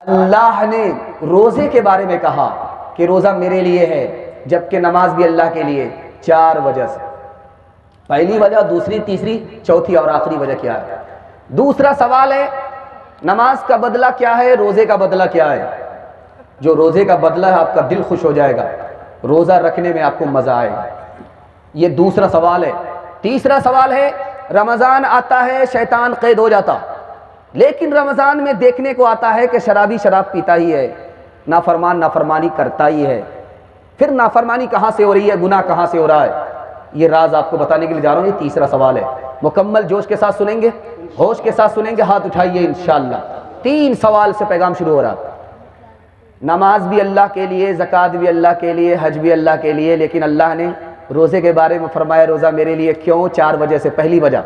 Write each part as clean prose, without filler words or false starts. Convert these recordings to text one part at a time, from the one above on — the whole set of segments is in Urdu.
اللہ نے روزے کے بارے میں کہا کہ روزہ میرے لیے ہے، جبکہ نماز بھی اللہ کے لیے، 4 وجہ سے۔ پہلی وجہ، دوسری، تیسری، چوتھی اور آخری وجہ کیا ہے؟ دوسرا سوال ہے نماز کا بدلہ کیا ہے، روزے کا بدلہ کیا ہے؟ جو روزے کا بدلہ ہے آپ کا دل خوش ہو جائے گا، روزہ رکھنے میں آپ کو مزہ آئے گا، یہ دوسرا سوال ہے۔ تیسرا سوال ہے رمضان آتا ہے شیطان قید ہو جاتا، لیکن رمضان میں دیکھنے کو آتا ہے کہ شرابی شراب پیتا ہی ہے، نافرمان نافرمانی کرتا ہی ہے۔ پھر نافرمانی کہاں سے ہو رہی ہے، گناہ کہاں سے ہو رہا ہے؟ یہ راز آپ کو بتانے کے لیے جا رہا ہوں۔ یہ تیسرا سوال ہے، مکمل جوش کے ساتھ سنیں گے، ہوش کے ساتھ سنیں گے، ہاتھ اٹھائیے انشاءاللہ۔ 3 سوال سے پیغام شروع ہو رہا۔ نماز بھی اللہ کے لیے، زکوٰۃ بھی اللہ کے لیے، حج بھی اللہ کے لیے، لیکن اللہ نے روزے کے بارے میں فرمایا روزہ میرے لیے، کیوں؟ 4 وجہ سے۔ پہلی وجہ،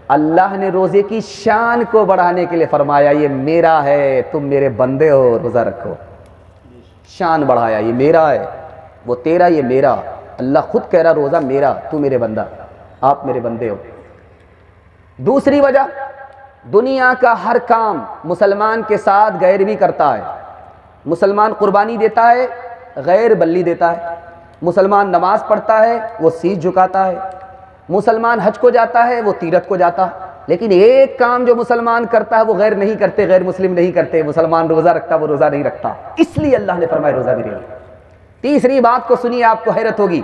اللہ نے روزے کی شان کو بڑھانے کے لیے فرمایا یہ میرا ہے، تم میرے بندے ہو، روزہ رکھو۔ شان بڑھایا، یہ میرا ہے، وہ تیرا، یہ میرا۔ اللہ خود کہہ رہا روزہ میرا، تو میرے بندہ، آپ میرے بندے ہو۔ دوسری وجہ، دنیا کا ہر کام مسلمان کے ساتھ غیر بھی کرتا ہے۔ مسلمان قربانی دیتا ہے، غیر بلی دیتا ہے۔ مسلمان نماز پڑھتا ہے، وہ سیج جھکاتا ہے۔ مسلمان حج کو جاتا ہے، وہ تیرتھ کو جاتا ہے۔ لیکن ایک کام جو مسلمان کرتا ہے وہ غیر نہیں کرتے، غیر مسلم نہیں کرتے۔ مسلمان روزہ رکھتا، وہ روزہ نہیں رکھتا، اس لیے اللہ نے فرمایا روزہ میرے لیے۔ تیسری بات کو سنیے، آپ کو حیرت ہوگی،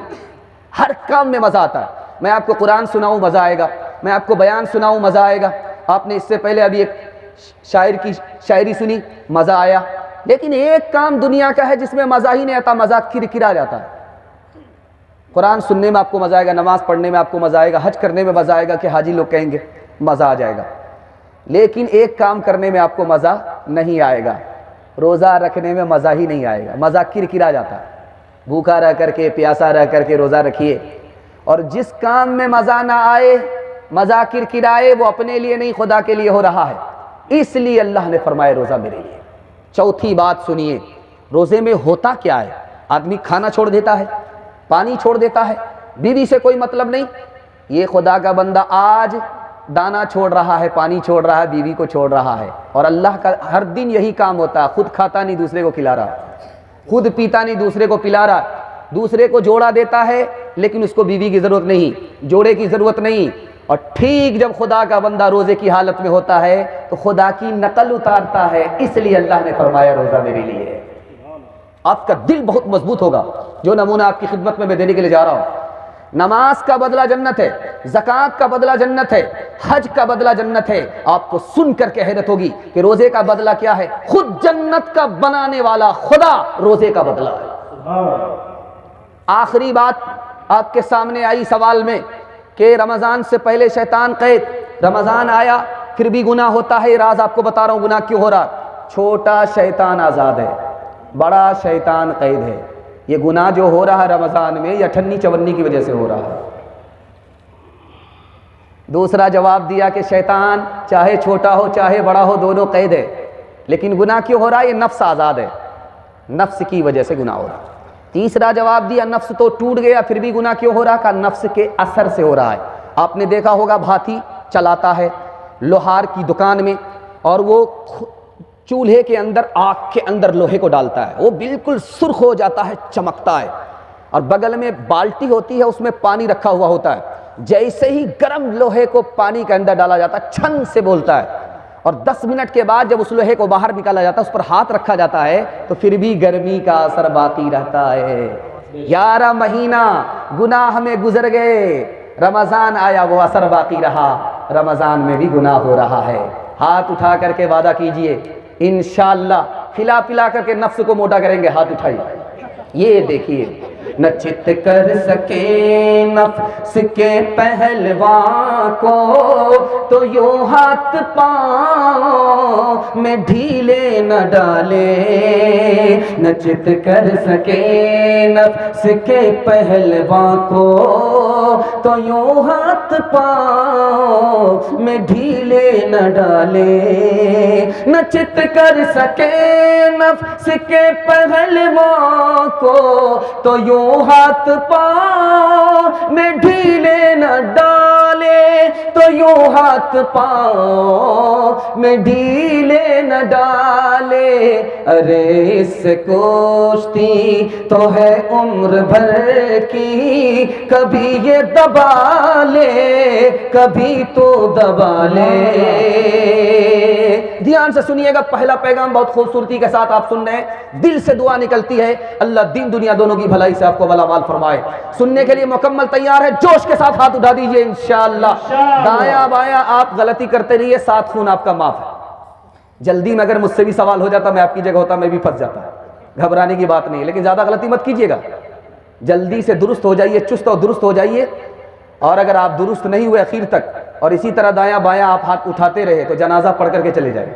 ہر کام میں مزہ آتا ہے۔ میں آپ کو قرآن سناؤں مزہ آئے گا، میں آپ کو بیان سناؤں مزہ آئے گا۔ آپ نے اس سے پہلے ابھی ایک شاعر کی شاعری سنی، مزہ آیا۔ لیکن ایک کام دنیا کا ہے جس میں مزہ ہی نہیں آتا، مزہ کرکرا جاتا ہے۔ قرآن سننے میں آپ کو مزہ آئے گا، نماز پڑھنے میں آپ کو مزہ آئے گا، حج کرنے میں مزہ آئے گا کہ حاجی لوگ کہیں گے، مزہ آ جائے گا۔ لیکن ایک کام کرنے میں آپ کو مزہ نہیں آئے گا، روزہ رکھنے میں مزہ ہی نہیں آئے گا، مزہ کرکرا جاتا ہے۔ بھوکا رہ کر کے، پیاسا رہ کر کے روزہ رکھیے، اور جس کام میں مزہ نہ آئے، مزہ کرکرائے، وہ اپنے لیے نہیں خدا کے لیے ہو رہا ہے، اس لیے اللہ نے فرمایا روزہ میرے لیے۔ چوتھی بات سنیے، روزے میں ہوتا کیا ہے؟ آدمی کھانا چھوڑ دیتا ہے، پانی چھوڑ دیتا ہے، بیوی سے کوئی مطلب نہیں۔ یہ خدا کا بندہ آج دانا چھوڑ رہا ہے، پانی چھوڑ رہا ہے، بیوی کو چھوڑ رہا ہے، اور اللہ کا ہر دن یہی کام ہوتا ہے، خود کھاتا نہیں دوسرے کو کھلا رہا، خود پیتا نہیں دوسرے کو پلا رہا، دوسرے کو جوڑا دیتا ہے لیکن اس کو بیوی کی ضرورت نہیں، جوڑے کی ضرورت نہیں۔ اور ٹھیک جب خدا کا بندہ روزے کی حالت میں ہوتا ہے تو خدا کی نقل اتارتا ہے، اس لیے اللہ نے فرمایا روزہ میرے لیے ہے۔ آپ کا دل بہت مضبوط ہوگا، جو نمونہ آپ کی خدمت میں دینے کے لیے جا رہا ہوں۔ نماز کا بدلہ جنت ہے، زکوٰۃ کا بدلہ جنت ہے، حج کا بدلہ جنت ہے۔ آپ کو سن کر کے حیرت ہوگی کہ روزے کا بدلہ کیا ہے؟ خود جنت کا بنانے والا خدا روزے کا بدلہ ہے۔ آخری بات آپ کے سامنے آئی سوال میں کہ رمضان سے پہلے شیطان قید، رمضان آیا پھر بھی گناہ ہوتا ہے۔ یہ راز آپ کو بتا رہا ہوں گناہ کیوں ہو رہا۔ چھوٹا شیطان آزاد ہے، بڑا شیطان قید ہے۔ یہ گناہ جو ہو رہا ہے رمضان میں، یہ اٹھنی چونی کی وجہ سے ہو رہا ہے۔ دوسرا جواب دیا کہ شیطان چاہے چھوٹا ہو چاہے بڑا ہو، دونوں قید ہے، لیکن گناہ کیوں ہو رہا ہے؟ یہ نفس آزاد ہے، نفس کی وجہ سے گناہ ہو رہا ہے۔ تیسرا جواب دیا نفس تو ٹوٹ گیا، پھر بھی گناہ کیوں ہو رہا؟ کہ نفس کے اثر سے ہو رہا ہے۔ آپ نے دیکھا ہوگا بھاتی چلاتا ہے لوہار کی دکان میں، اور وہ چولہے کے اندر، آگ کے اندر لوہے کو ڈالتا ہے، وہ بالکل سرخ ہو جاتا ہے، چمکتا ہے، اور بغل میں بالٹی ہوتی ہے، اس میں پانی رکھا ہوا ہوتا ہے۔ جیسے ہی گرم لوہے کو پانی کے اندر ڈالا جاتا ہے، چھن سے بولتا ہے، اور 10 منٹ کے بعد جب اس لوہے کو باہر نکالا جاتا ہے، اس پر ہاتھ رکھا جاتا ہے، تو پھر بھی گرمی کا اثر باقی رہتا ہے۔ 11 مہینہ گناہ میں گزر گئے، رمضان آیا وہ اثر باقی رہا، رمضان میں بھی گناہ ہو رہا ہے۔ ہاتھ اٹھا کر کے وعدہ کیجئے انشاءاللہ کھلا پلا کر کے نفس کو موٹا کریں گے۔ ہاتھ اٹھائیے، یہ دیکھیے، نہ چت کر سکے نفس کے پہلوان کو، تو یوں ہاتھ پاؤں میں ڈھیلے نہ ڈالے، نہ چت کر سکے نفس کے پہلوان کو، تو یوں ہاتھ پاؤں میں ڈھیلے نہ ڈالے، نہ چت کر سکے نفس کے پہلواں کو، تو یوں ہاتھ پاؤں میں ڈھیلے نہ ڈالے، تو یوں ہاتھ پاؤں میں ڈھیلے نہ ڈالے۔ ارے اس سے کوشتی تو ہے عمر بھر کی، کبھی یہ دبا لے کبھی تو دبا لے۔ دھیان سے سنیے گا، پہلا پیغام بہت خوبصورتی کے ساتھ آپ سن رہے ہیں، دل سے دعا نکلتی ہے، اللہ دین دنیا دونوں کی بھلائی سے آپ کو بھلا مال فرمائے۔ سننے کے لیے مکمل تیار ہے؟ جوش کے ساتھ ہاتھ اٹھا دیجئے انشاءاللہ۔ دایاں بایاں آپ غلطی کرتے رہیے، 7 خون آپ کا معاف ہے۔ جلدی میں اگر مجھ سے بھی سوال ہو جاتا، میں آپ کی جگہ ہوتا میں بھی پھنس جاتا، گھبرانے کی بات نہیں ہے، لیکن زیادہ غلطی مت کیجیے گا، جلدی سے درست ہو جائیے، چست اور درست ہو جائیے۔ اور اگر آپ درست نہیں ہوئے اخیر تک اور اسی طرح دایاں بایاں آپ ہاتھ اٹھاتے رہے تو جنازہ پڑھ کر کے چلے جائیں۔